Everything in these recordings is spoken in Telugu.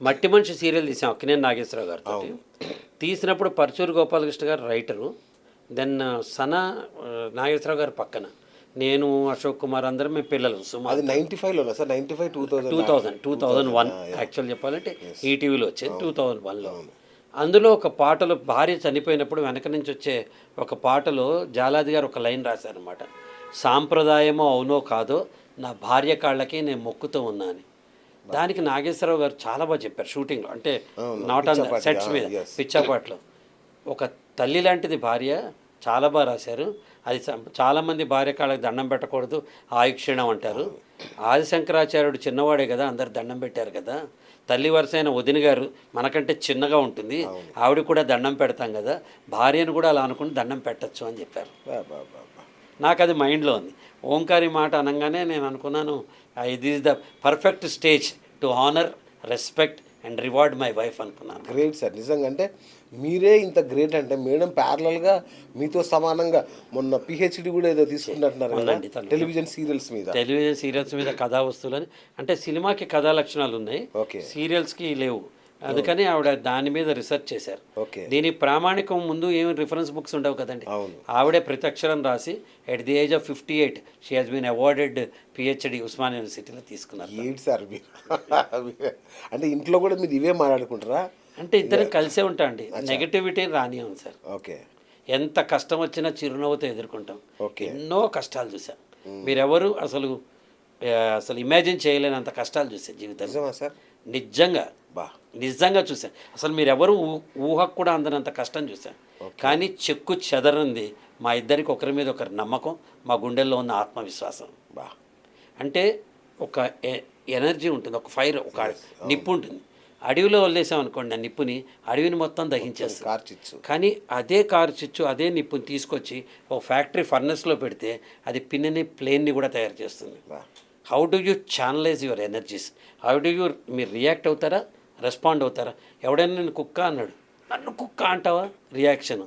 మట్టి మనిషి సీరియల్ తీసాం అక్కినేని నాగేశ్వరరావు గారితో. తీసినప్పుడు పరచూరు గోపాలకృష్ణ గారు రైటరు, దెన్ సన నాగేశ్వరరావు గారు పక్కన, నేను అశోక్ కుమార్ అందరం మేము పిల్లలు. సుమారు అది 95లో సార్, 95 2001 యాక్చువల్ చెప్పాలంటే ఈటీవీలో వచ్చేది 2001లో. అందులో ఒక పాటలో భార్య చనిపోయినప్పుడు వెనక నుంచి వచ్చే ఒక పాటలో జాలాది గారు ఒక లైన్ రాశారనమాట, సాంప్రదాయమో అవునో కాదో నా భార్య కాళ్ళకి నేను మొక్కుతూ ఉన్నా అని. దానికి నాగేశ్వరరావు గారు చాలా బాగా చెప్పారు షూటింగ్లో, అంటే నాట్ ఆన్ సెట్స్ మీద, పిచ్చాపాట్లో. ఒక తల్లి లాంటిది భార్య, చాలా బాగా రాశారు అది. చాలామంది భార్య కాళ్ళకి దండం పెట్టకూడదు, ఆయుక్షీణం అంటారు. ఆదిశంకరాచార్యుడు చిన్నవాడే కదా, అందరు దండం పెట్టారు కదా. తల్లి వరుస అయిన వదిన గారు మనకంటే చిన్నగా ఉంటుంది, ఆవిడ కూడా దండం పెడతాం కదా, భార్యను కూడా అలా అనుకుని దండం పెట్టచ్చు అని చెప్పారు. నాకు అది మైండ్లో ఉంది. ఓంకారి మాట అనగానే నేను అనుకున్నాను, this is the perfect stage to honour, respect and reward my wife అనుకున్నాను. గ్రేట్ సార్, నిజంగా. అంటే మీరే ఇంత గ్రేట్ అంటే మేడం ప్యారలల్గా మీతో సమానంగా మొన్న పిహెచ్డి కూడా ఏదో తీసుకున్నట్టున్నారు టెలివిజన్ సీరియల్స్ మీద కథా వస్తువులని. అంటే సినిమాకి కథా లక్షణాలు ఉన్నాయి, సీరియల్స్కి లేవు. అందుకని ఆవిడ దాని మీద రీసెర్చ్ చేశారు. దీని ప్రామాణికం ముందు ఏమి రిఫరెన్స్ బుక్స్ ఉండవు కదండి. ఆవిడే ప్రతి అక్షరం రాసి at the age of 58 she has been awarded PhD Osman యూనివర్సిటీలో తీసుకున్నారు. ఏంటి సార్ అంటే ఇంట్లో కూడా మీరు ఇవే మాట్లాడుకుంటారా? అంటే ఇద్దరం కలిసే ఉంటాం అండి, నెగటివిటీ రానివ్వం సార్. ఓకే, ఎంత కష్టం వచ్చినా చిరునవ్వుతో ఎదుర్కొంటాం. ఎన్నో కష్టాలు చూసాం, మీరెవరు అసలు ఇమాజిన్ చేయలేనంత కష్టాలు చూసాం జీవితంలో సార్. నిజంగా చూసాను. అసలు మీరెవరు ఊహకు కూడా అందనంత కష్టం చూశాను. కానీ చెక్కు చెదరంది మా ఇద్దరికి ఒకరి మీద ఒకరి నమ్మకం, మా గుండెల్లో ఉన్న ఆత్మవిశ్వాసం. అంటే ఒక ఎనర్జీ ఉంటుంది, ఒక ఫైర్, ఒక నిప్పు ఉంటుంది. అడవిలో వదిలేసాం అనుకోండి, ఆ నిప్పుని అడవిని మొత్తం దహించేస్తుంది. కానీ అదే కార్చిచ్చు, అదే నిప్పుని తీసుకొచ్చి ఒక ఫ్యాక్టరీ ఫర్నెస్లో పెడితే అది పిన్నిని ప్లేన్ని కూడా తయారు చేస్తుంది. How do you channelize your energies? How do you మీరు రియాక్ట్ అవుతారా, రెస్పాండ్ అవుతారా? ఎవడైనా నేను కుక్క అన్నాడు, నన్ను కుక్క అంటావా, రియాక్షన్.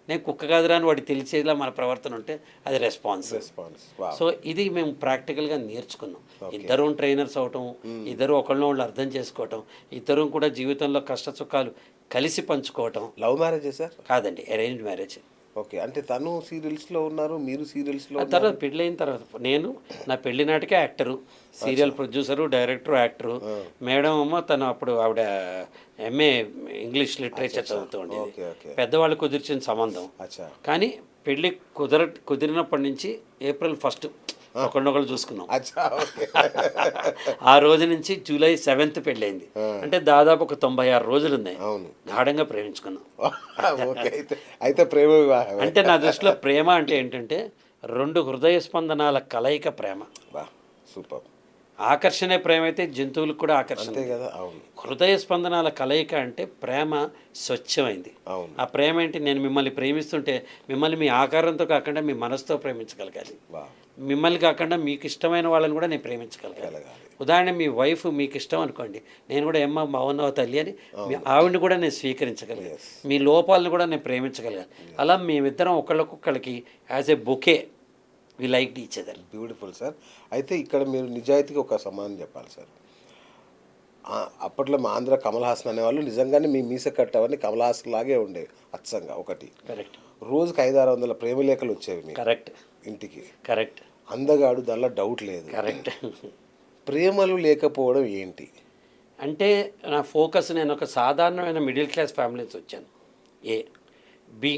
నేను కుక్క కాదురా అని వాడికి తెలిసేలా మన ప్రవర్తన ఉంటే అది రెస్పాన్స్. సో ఇది మేము ప్రాక్టికల్గా నేర్చుకున్నాం. ఇద్దరు ట్రైనర్స్ అవటం, ఇద్దరు ఒకళ్ళని అర్థం చేసుకోవటం, ఇద్దరు కూడా జీవితంలో కష్ట సుఖాలు కలిసి పంచుకోవటం. Love marriage sir? కాదండి, అరేంజ్ మ్యారేజ్. ఓకే, అంటే తను సీరియల్స్లో ఉన్నారు, మీరు సీరియల్స్లో. తర్వాత పెళ్ళైన తర్వాత నేను నా పెళ్లి నాటికే actor, serial producer, director, actor. Madam అమ్మ తను అప్పుడు ఆవిడ ఎంఏ ఇంగ్లీష్ లిటరేచర్ చదువుతూ ఉండేది. పెద్దవాళ్ళు కుదిర్చిన సంబంధం. కానీ పెళ్ళి కుదిరినప్పటి నుంచి April 1 ఒకళ్ళొకళ్ళు చూసుకున్నాం. ఆ రోజు నుంచి July 7 పెళ్ళైంది. అంటే దాదాపు ఒక 96 రోజులు ఉన్నాయి. గాఢంగా ప్రేమించుకున్నాం. అయితే ప్రేమ వివాహం అంటే నా దృష్టిలో ప్రేమ అంటే ఏంటంటే 2 హృదయ స్పందనాల కలయిక ప్రేమ. సూపర్. ఆకర్షణే ప్రేమ అయితే జంతువులకు కూడా ఆకర్షణ కదా. హృదయ స్పందనాల కలయిక అంటే ప్రేమ స్వచ్ఛమైంది. ఆ ప్రేమ ఏంటి, నేను మిమ్మల్ని ప్రేమిస్తుంటే మిమ్మల్ని మీ ఆకారంతో కాకుండా మీ మనసుతో ప్రేమించగలగాలి. మిమ్మల్ని కాకుండా మీకు ఇష్టమైన వాళ్ళని కూడా నేను ప్రేమించగలగాలి. ఉదాహరణ మీ వైఫ్ మీకు ఇష్టం అనుకోండి, నేను కూడా ఏమ్మా బాగున్నావు తల్లి అని మీ ఆవిడని కూడా నేను స్వీకరించగలిగాను, మీ లోపాలను కూడా నేను ప్రేమించగలిగాను. అలా మేమిద్దరం ఒకళ్ళకొకళ్ళకి as a bouquet we like each other. Beautiful sir. అయితే ఇక్కడ మీరు నిజాయితీగా ఒక సమాధానం చెప్పాలి సార్. అప్పట్లో మా ఆంధ్ర కమల్ హాసన్ అనేవాళ్ళు నిజంగానే మీ మీస కట్టవని కమల్ హాసన్ లాగే ఉండేవి అచ్చంగా. ఒకటి కరెక్ట్, రోజుకి 500-600 ప్రేమలేఖలు వచ్చేవి మీకు. కరెక్ట్, ఇంటికి. కరెక్ట్. అందగాడు, దానిలో డౌట్ లేదు. కరెక్ట్. ప్రేమలు లేకపోవడం ఏంటి అంటే నా ఫోకస్, నేను ఒక సాధారణమైన మిడిల్ క్లాస్ ఫ్యామిలీ నుంచి వచ్చాను. బి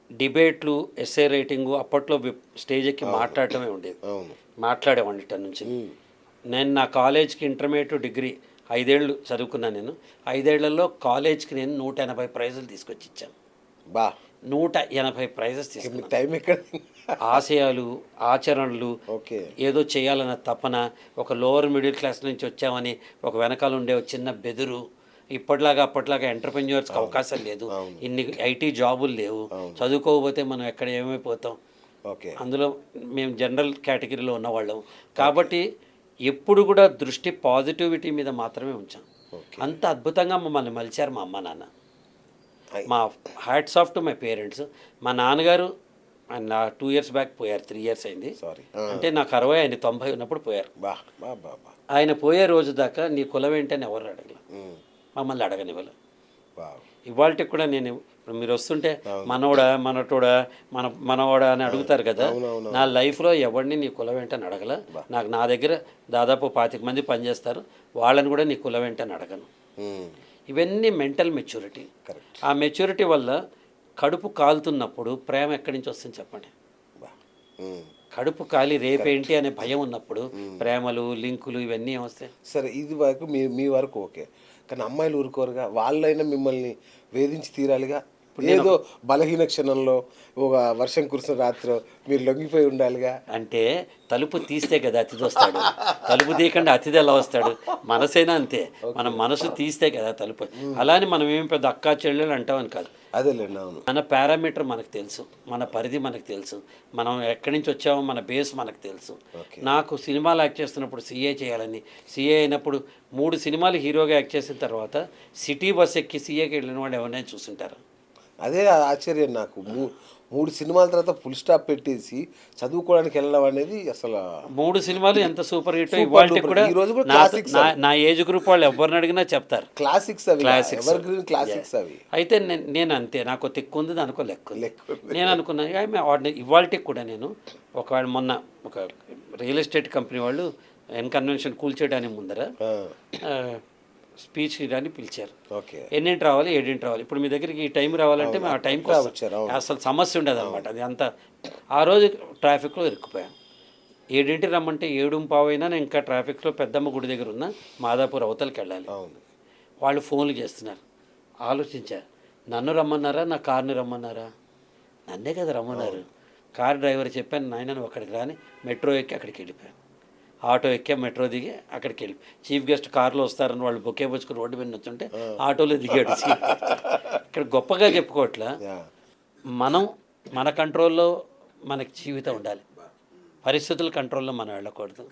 డిబేట్లు, ఎస్ఏ రైటింగు, అప్పట్లో స్టేజ్ ఎక్కి మాట్లాడటమే ఉండేది. మాట్లాడేవాడిని 10 నుంచి. నేను నా కాలేజ్కి ఇంటర్మీడియట్, డిగ్రీ 5 ఏళ్ళు చదువుకున్నాను. నేను 5 ఏళ్లలో కాలేజ్కి నేను 180 ప్రైజులు తీసుకొచ్చి ఇచ్చాను. 180 ప్రైజెస్ తీసుకున్నాను. టైం ఎక్కడ? ఆశయాలు, ఆచరణలు, ఏదో చేయాలన్న తపన, ఒక లోవర్ మిడిల్ క్లాస్ నుంచి వచ్చామని ఒక వెనకాల ఉండే ఒక చిన్న బెదురు. అప్పట్లాగా ఎంటర్ప్రెన్యూర్స్కి అవకాశం లేదు, ఇన్ని ఐటీ జాబులు లేవు, చదువుకోకపోతే మనం ఎక్కడ ఏమైపోతాం. అందులో మేము జనరల్ కేటగిరీలో ఉన్నవాళ్ళం కాబట్టి ఎప్పుడు కూడా దృష్టి పాజిటివిటీ మీద మాత్రమే ఉంచాం. అంత అద్భుతంగా మమ్మల్ని మలిచారు మా అమ్మ నాన్న. మా hats off to my parents. మా నాన్నగారు ఆయన 2 years బ్యాక్ పోయారు, 3 years అయింది. అంటే నాకు 60, ఆయన 90 ఉన్నప్పుడు పోయారు. ఆయన పోయే రోజు దాకా నీ కులం ఏంటని ఎవరు అడగల, మమ్మల్ని అడగనివ్వలే. ఇవాళకి కూడా నేను ఇప్పుడు మీరు వస్తుంటే మనోడా మనటోడా మనవాడా అని అడుగుతారు కదా, నా లైఫ్లో ఎవరిని నీ కులం ఏంటని అడగల. నాకు నా దగ్గర దాదాపు 25 మంది పనిచేస్తారు, వాళ్ళని కూడా నీ కులం ఏంటని అడగను. ఇవన్నీ మెంటల్ మెచ్యూరిటీ. ఆ మెచ్యూరిటీ వల్ల కడుపు కాలుతున్నప్పుడు ప్రేమ ఎక్కడి నుంచి వస్తుంది చెప్పండి. కడుపు కాలి రేపేంటి అనే భయం ఉన్నప్పుడు ప్రేమలు లింకులు ఇవన్నీ వస్తాయి. సరే, ఇది వరకు మీ వరకు ఓకే, కానీ అమ్మాయిలు ఊరుకోరుగా, వాళ్ళైనా మిమ్మల్ని వేధించి తీరాలిగా. ఏదో బలహీన క్షణంలో ఒక వర్షం కురిసిన రాత్రి మీరు లొంగిపోయి ఉండాలిగా. అంటే తలుపు తీస్తే కదా అతిథి వస్తాడు, తలుపు తీయకుండా అతిథి ఎలా వస్తాడు? మనసైనా అంతే, మన మనసు తీస్తే కదా తలుపు. అలానే మనం ఏం పెద్ద అక్కా చెల్లెలు అంటామని కాదు. అదేలేండి, అవును. మన పారామీటర్ మనకు తెలుసు, మన పరిధి మనకు తెలుసు, మనం ఎక్కడి నుంచి వచ్చామో మన బేస్ మనకు తెలుసు. నాకు సినిమాలు యాక్ట్ చేస్తున్నప్పుడు సీఏ చేయాలని, సీఏ అయినప్పుడు 3 సినిమాలు హీరోగా యాక్ట్ చేసిన తర్వాత సిటీ బస్ ఎక్కి సీఏకి వెళ్ళిన వాళ్ళు ఎవరైనా చూస్తుంటారు. అదే ఆశ్చర్యం నాకు. 3 సినిమాల తర్వాత ఫుల్ స్టాప్ పెట్టేసి చదువుకోవడానికి వెళ్ళడం అనేది అసలు 3 సినిమాలు ఎంత సూపర్ హిట్. ఇవాళ కూడా నా ఏజ్ గ్రూప్ వాళ్ళు ఎవరిని అడిగినా చెప్తారు క్లాసిక్స్ అవి, ఎవర్ గ్రీన్ క్లాసిక్స్ అవి. అయితే నేను అంతే, నాకు తిక్కు ఉంది దానికో లెక్క. నేను అనుకున్నా ఇవాళకి కూడా నేను ఒకవేళ మొన్న ఒక రియల్ ఎస్టేట్ కంపెనీ వాళ్ళు కన్వెన్షన్ కూల్చేయడానికి ముందర స్పీచ్ ఇవ్వడానికి పిలిచారు. ఎన్నింటి రావాలి 7 రావాలి. ఇప్పుడు మీ దగ్గరికి ఈ టైం రావాలంటే మేము ఆ టైంకి వచ్చారు. అసలు సమస్య ఉండదు అనమాట. అది అంతా ఆ రోజు ట్రాఫిక్లో ఇరుక్కుపోయాను. 7 రమ్మంటే 7:15 అయినా నేను ఇంకా ట్రాఫిక్లో పెద్దమ్మ గుడి దగ్గర ఉన్న మాదాపూర్ అవతలకి వెళ్ళాలి. వాళ్ళు ఫోన్లు చేస్తున్నారు. ఆలోచించారు, నన్ను రమ్మన్నారా నా కార్ని రమ్మన్నారా? నన్నే కదా రమ్మన్నారు. కార్ డ్రైవర్ చెప్పాను, నాయన నువ్వు అక్కడికి రాని. మెట్రో ఎక్కి అక్కడికి వెళ్ళిపోయాను. ఆటో ఎక్కే మెట్రో దిగి అక్కడికి వెళ్ళి చీఫ్ గెస్ట్ కార్లో వస్తారని వాళ్ళు బొకే పుచ్చుకుని రోడ్డు మీద వచ్చుంటే ఆటోలో దిగాడు. ఇక్కడ గొప్పగా చెప్పుకోవట్లా, మనం మన కంట్రోల్లో మనకి జీవితం ఉండాలి, పరిస్థితుల కంట్రోల్లో మనం వెళ్ళకూడదు.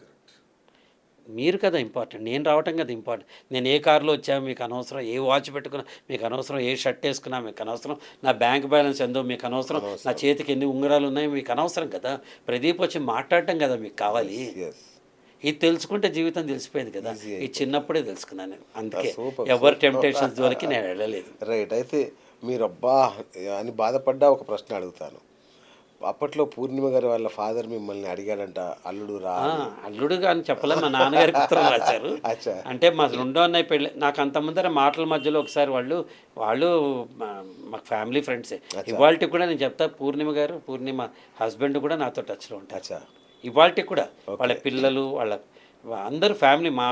మీరు కదా ఇంపార్టెంట్, నేను రావటం కదా ఇంపార్టెంట్. నేను ఏ కారులో వచ్చా మీకు అనవసరం, ఏ వాచ్ పెట్టుకున్నా మీకు అనవసరం, ఏ షర్ట్ వేసుకున్నా మీకు అనవసరం, నా బ్యాంక్ బ్యాలెన్స్ ఎంతో మీకు అనవసరం, నా చేతికి ఎన్ని ఉంగరాలు ఉన్నాయో మీకు అనవసరం కదా. ప్రదీప్ వచ్చి మాట్లాడటం కదా మీకు కావాలి. ఇది తెలుసుకుంటే జీవితం తెలిసిపోయింది కదా. ఇది చిన్నప్పుడే తెలుసుకున్నాను నేను, అందుకే ఎవరి టెంప్టేషన్స్ జోలికి నేను వెళ్ళలేదు. రైట్. అయితే మీరు అబ్బా అని బాధపడ్డా ఒక ప్రశ్న అడుగుతాను. అప్పట్లో పూర్ణిమ గారి వాళ్ళ ఫాదర్ మిమ్మల్ని అడిగాడంట, అల్లుడు రా. అల్లుడు అని చెప్పలే, మా నాన్నగారికి ఉత్తరం రాశారు. అంటే మా 2వ అన్నయ్య పెళ్ళి, నాకు అంత ముందర మాటల మధ్యలో ఒకసారి వాళ్ళు మాకు ఫ్యామిలీ ఫ్రెండ్సే. ఇవాళకి కూడా నేను చెప్తా, పూర్ణిమ హస్బెండ్ కూడా నాతో టచ్లో ఉంటారు. ఇవాళకి కూడా వాళ్ళ పిల్లలు వాళ్ళ అందరూ ఫ్యామిలీ, మా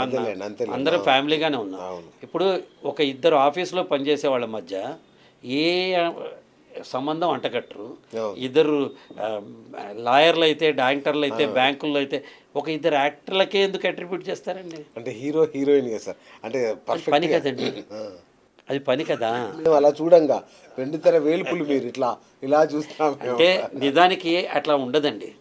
అందరం ఫ్యామిలీగానే ఉన్నాం. ఇప్పుడు ఒక 2 ఆఫీసులో పనిచేసే వాళ్ళ మధ్య ఏ సంబంధం అంటకట్టరు. 2 లాయర్లు అయితే, డైరెక్టర్లు అయితే, బ్యాంకుల్లో అయితే, ఒక 2 యాక్టర్లకే ఎందుకు అట్రిబ్యూట్ చేస్తారండి? అంటే హీరో హీరోయిన్ కదా సార్, అంటే పని కదండి, అది పని కదా. అలా చూడంగా వెండితెర వేలుపులు మీరు ఇలా చూస్తాం అంటే నిజానికి అట్లా ఉండదండి.